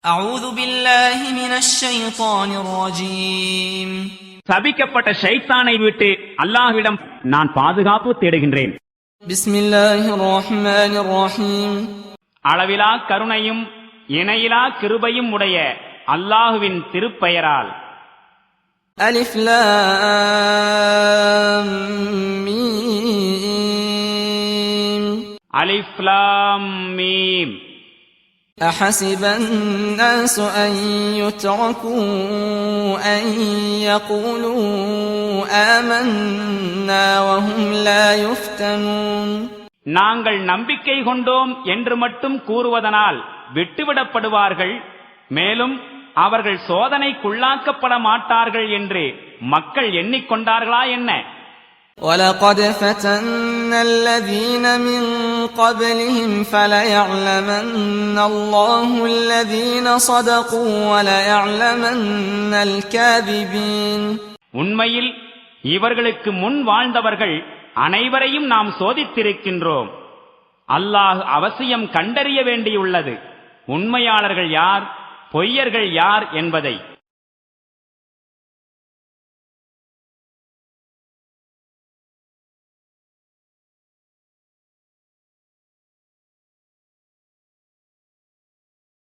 أعوذ بالله من الشيطان الرجيم சபிக்கப்பட்ட ஷைத்தானை விட்டு அல்லாஹ்விடம் நான் பாதுகாப்பு தேடுகின்றேன். بسم الله الرحمن الرحيم அளவிலா கருணையும் இணையிலா கிருபையும் உடைய அல்லாஹ்வின் திருப்பெயரால். ألف لام ميم அலிஃப் லாம் மீம். أحسب الناس أن يتركوا أن يقولوا آمنا وهم لا يفتنون நாங்கள் நம்பிக்கை கொண்டோம் என்று மட்டும் கூறுவதனால் விட்டுவிடப்படுவார்கள், மேலும் அவர்கள் சோதனைக்குள்ளாக்கப்பட மாட்டார்கள் என்று மக்கள் எண்ணிக்கொண்டார்களா என்ன? وَلَقَدْ فَتَنَّا الَّذِينَ مِن قَبْلِهِمْ فَلَيَعْلَمَنَّ اللَّهُ الَّذِينَ صَدَقُوا وَلَيَعْلَمَنَّ الْكَاذِبِينَ உண்மையில் இவர்களுக்கு முன் வாழ்ந்தவர்கள் அனைவரையும் நாம் சோதித்திருக்கின்றோம். அல்லாஹ் அவசியம் கண்டறிய வேண்டியுள்ளது உண்மையாளர்கள் யார், பொய்யர்கள் யார் என்பதை.